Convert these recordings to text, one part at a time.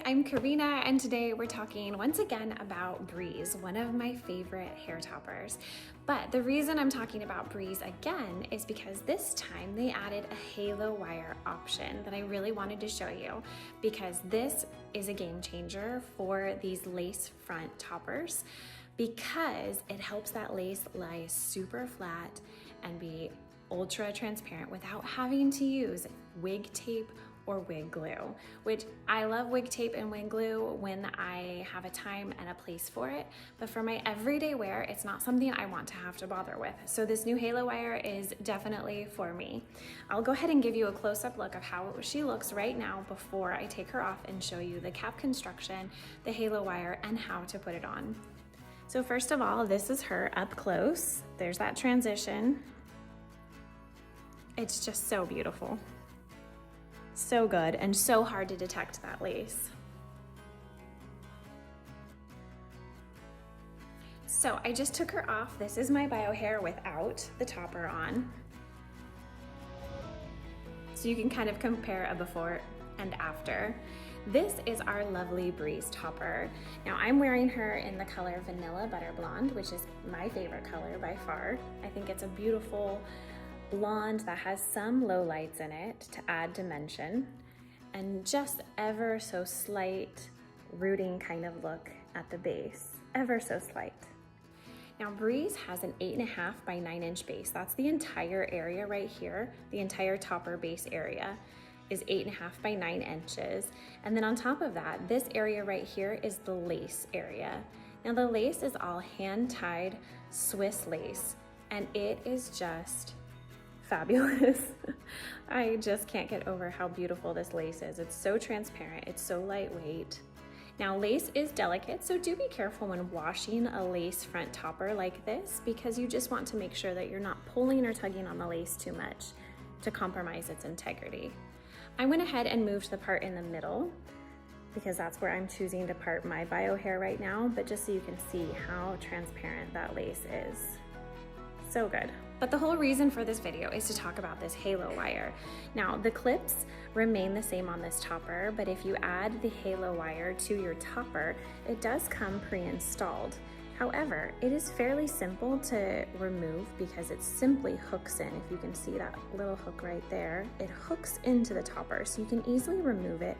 I'm Karina, and today we're talking once again about Breeze, one of my favorite hair toppers. But the reason I'm talking about Breeze again is because this time they added a halo wire option that I really wanted to show you, because this is a game changer for these lace front toppers, because it helps that lace lie super flat and be ultra transparent without having to use wig tape or wig glue, which I love wig tape and wig glue when I have a time and a place for it, but for my everyday wear, it's not something I want to have to bother with. So this new halo wire is definitely for me. I'll go ahead and give you a close-up look of how she looks right now before I take her off and show you the cap construction, the halo wire, and how to put it on. So first of all, this is her up close. There's that transition. It's just so beautiful. So good and so hard to detect that lace. So I just took her off. This is my bio hair without the topper on. So you can kind of compare a before and after. This is our lovely Breeze topper. Now I'm wearing her in the color Vanilla Butter Blonde, which is my favorite color by far. I think it's a beautiful blonde that has some low lights in it to add dimension and just ever so slight rooting kind of look at the base, ever so slight. Now Breeze has an 8.5 by 9 inch base. That's the entire area right here. The entire topper base area is 8.5 by 9 inches. And then on top of that, this area right here is the lace area. Now the lace is all hand tied Swiss lace, and it is just fabulous. I just can't get over how beautiful this lace is. It's so transparent, it's so lightweight. Now lace is delicate, so do be careful when washing a lace front topper like this, because you just want to make sure that you're not pulling or tugging on the lace too much to compromise its integrity. I went ahead and moved the part in the middle because that's where I'm choosing to part my bio hair right now, but just so you can see how transparent that lace is. So good. But the whole reason for this video is to talk about this halo wire. Now the clips remain the same on this topper, but if you add the halo wire to your topper, it does come pre-installed. However, it is fairly simple to remove because it simply hooks in. If you can see that little hook right there, it hooks into the topper, so you can easily remove it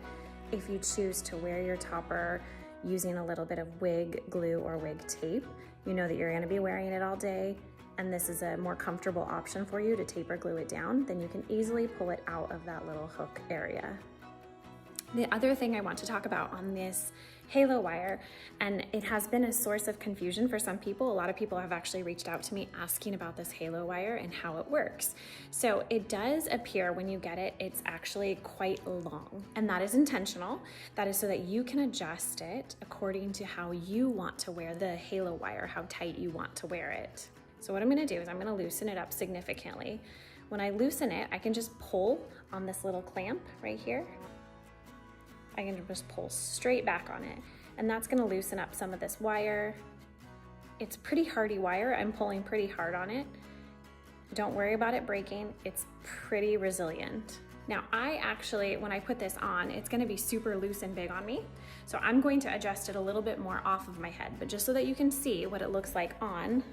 if you choose to wear your topper using a little bit of wig glue or wig tape. You know that you're going to be wearing it all day, and this is a more comfortable option for you to tape or glue it down, then you can easily pull it out of that little hook area. The other thing I want to talk about on this halo wire, and it has been a source of confusion for some people. A lot of people have actually reached out to me asking about this halo wire and how it works. So it does appear when you get it, it's actually quite long, and that is intentional. That is so that you can adjust it according to how you want to wear the halo wire, how tight you want to wear it. So what I'm gonna do is I'm gonna loosen it up significantly. When I loosen it, I can just pull on this little clamp right here. I can just pull straight back on it, and that's gonna loosen up some of this wire. It's pretty hardy wire. I'm pulling pretty hard on it. Don't worry about it breaking. It's pretty resilient. Now I actually, when I put this on, it's gonna be super loose and big on me. So I'm going to adjust it a little bit more off of my head, but just so that you can see what it looks like on,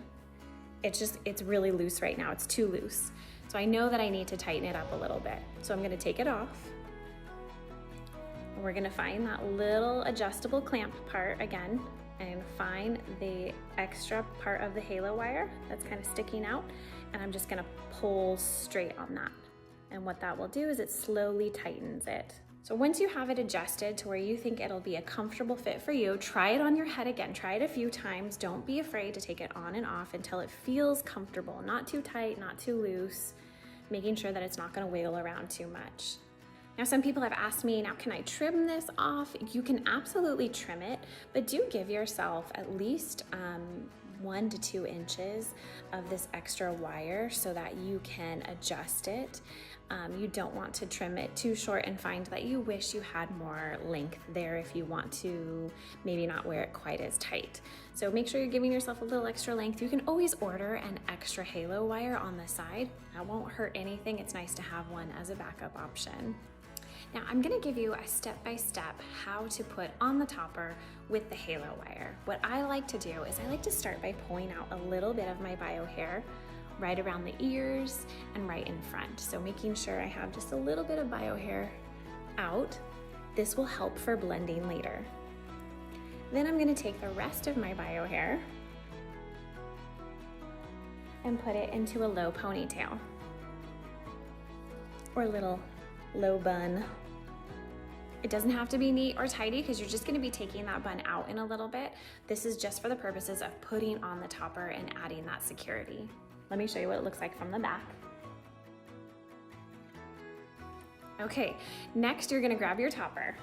it's really loose right now. It's too loose. So I know that I need to tighten it up a little bit. So I'm gonna take it off. And we're gonna find that little adjustable clamp part again, and find the extra part of the halo wire that's kind of sticking out, and I'm just gonna pull straight on that. And what that will do is it slowly tightens it. So once you have it adjusted to where you think it'll be a comfortable fit for you, try it on your head again. Try it a few times. Don't be afraid to take it on and off until it feels comfortable. Not too tight, not too loose, making sure that it's not gonna wiggle around too much. Now some people have asked me, now can I trim this off? You can absolutely trim it, but do give yourself at least 1 to 2 inches of this extra wire so that you can adjust it. You don't want to trim it too short and find that you wish you had more length there if you want to maybe not wear it quite as tight. So make sure you're giving yourself a little extra length. You can always order an extra halo wire on the side. That won't hurt anything. It's nice to have one as a backup option. Now I'm gonna give you a step-by-step how to put on the topper with the halo wire. What I like to do is I like to start by pulling out a little bit of my bio hair right around the ears and right in front. So making sure I have just a little bit of bio hair out. This will help for blending later. Then I'm gonna take the rest of my bio hair and put it into a low ponytail or little low bun. It doesn't have to be neat or tidy because you're just gonna be taking that bun out in a little bit. This is just for the purposes of putting on the topper and adding that security. Let me show you what it looks like from the back. Okay, next you're gonna grab your topper.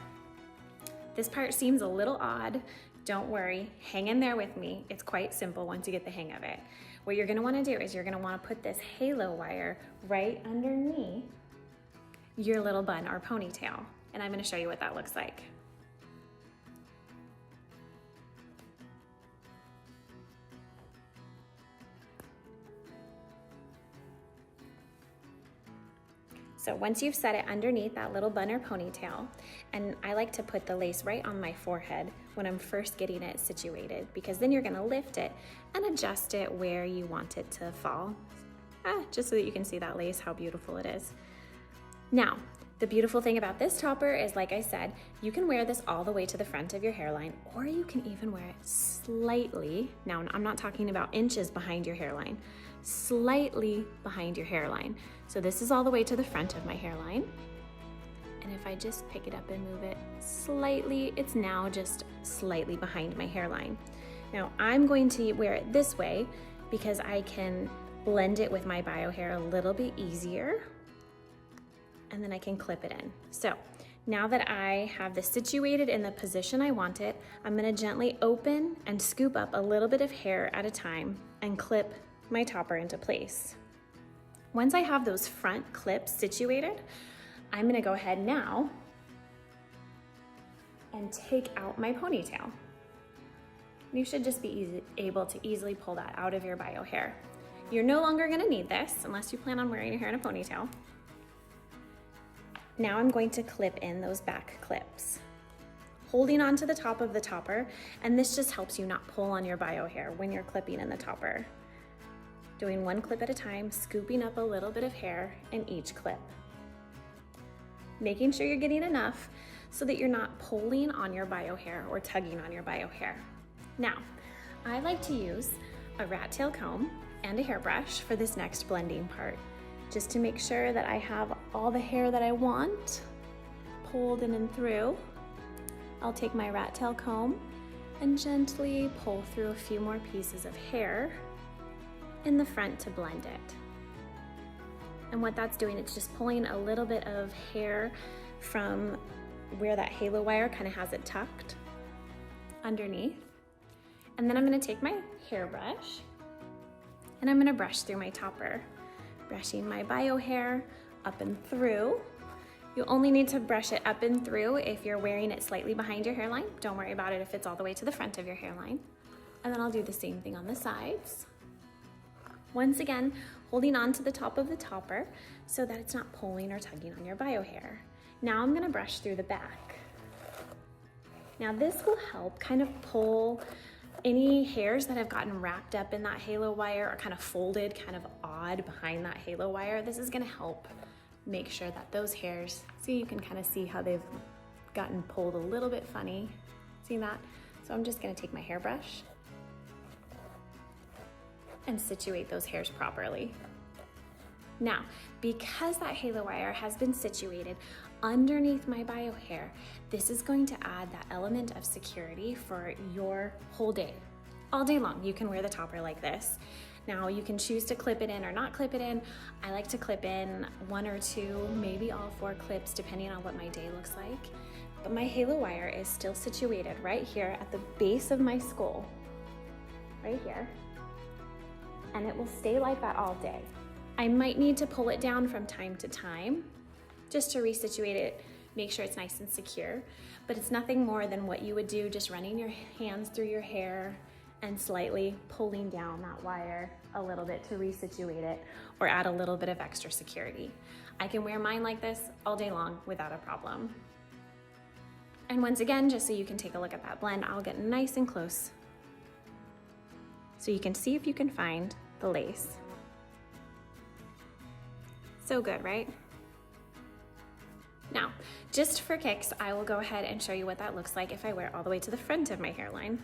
This part seems a little odd. Don't worry, hang in there with me. It's quite simple once you get the hang of it. What you're gonna wanna do is you're gonna wanna put this halo wire right underneath your little bun or ponytail. And I'm gonna show you what that looks like. So once you've set it underneath that little bun or ponytail, and I like to put the lace right on my forehead when I'm first getting it situated, because then you're gonna lift it and adjust it where you want it to fall, just so that you can see that lace, how beautiful it is. Now, the beautiful thing about this topper is, like I said, you can wear this all the way to the front of your hairline, or you can even wear it slightly, now I'm not talking about inches behind your hairline, slightly behind your hairline. So this is all the way to the front of my hairline. And if I just pick it up and move it slightly, it's now just slightly behind my hairline. Now I'm going to wear it this way because I can blend it with my bio hair a little bit easier, and then I can clip it in. So now that I have this situated in the position I want it, I'm gonna gently open and scoop up a little bit of hair at a time and clip my topper into place. Once I have those front clips situated, I'm gonna go ahead now and take out my ponytail. You should just be able to easily pull that out of your bio hair. You're no longer gonna need this unless you plan on wearing your hair in a ponytail. Now I'm going to clip in those back clips, holding onto the top of the topper, and this just helps you not pull on your bio hair when you're clipping in the topper. Doing one clip at a time, scooping up a little bit of hair in each clip. Making sure you're getting enough so that you're not pulling on your bio hair or tugging on your bio hair. Now, I like to use a rat tail comb and a hairbrush for this next blending part, just to make sure that I have all the hair that I want pulled in and through. I'll take my rat tail comb and gently pull through a few more pieces of hair in the front to blend it. And what that's doing, it's just pulling a little bit of hair from where that halo wire kind of has it tucked underneath. And then I'm gonna take my hairbrush and I'm gonna brush through my topper, brushing my bio hair up and through. You only need to brush it up and through if you're wearing it slightly behind your hairline. Don't worry about it if it's all the way to the front of your hairline. And then I'll do the same thing on the sides. Once again, holding on to the top of the topper so that it's not pulling or tugging on your bio hair. Now I'm gonna brush through the back. Now this will help kind of pull any hairs that have gotten wrapped up in that halo wire or kind of folded, kind of odd behind that halo wire. This is gonna help make sure that those hairs, see, you can kind of see how they've gotten pulled a little bit funny. See that? So I'm just gonna take my hairbrush and situate those hairs properly. Now, because that halo wire has been situated underneath my bio hair, this is going to add that element of security for your whole day. All day long, you can wear the topper like this. Now, you can choose to clip it in or not clip it in. I like to clip in 1 or 2, maybe all 4 clips, depending on what my day looks like. But my halo wire is still situated right here at the base of my skull, right here. And it will stay like that all day. I might need to pull it down from time to time just to resituate it, make sure it's nice and secure, but it's nothing more than what you would do just running your hands through your hair and slightly pulling down that wire a little bit to resituate it or add a little bit of extra security. I can wear mine like this all day long without a problem. And once again, just so you can take a look at that blend, I'll get nice and close so you can see if you can find the lace. So good, right? Now, just for kicks, I will go ahead and show you what that looks like if I wear it all the way to the front of my hairline.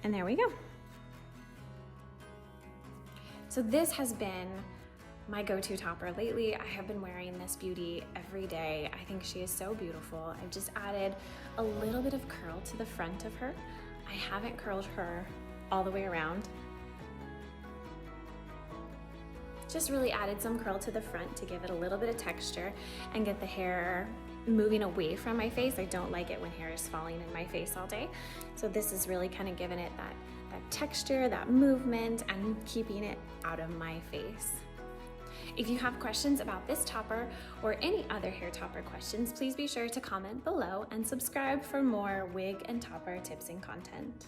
And there we go. So this has been my go-to topper lately. I have been wearing this beauty every day. I think she is so beautiful. I've just added a little bit of curl to the front of her. I haven't curled her all the way around. Just really added some curl to the front to give it a little bit of texture and get the hair moving away from my face. I don't like it when hair is falling in my face all day. So this is really kind of giving it that texture, that movement, and keeping it out of my face. If you have questions about this topper or any other hair topper questions, please be sure to comment below and subscribe for more wig and topper tips and content.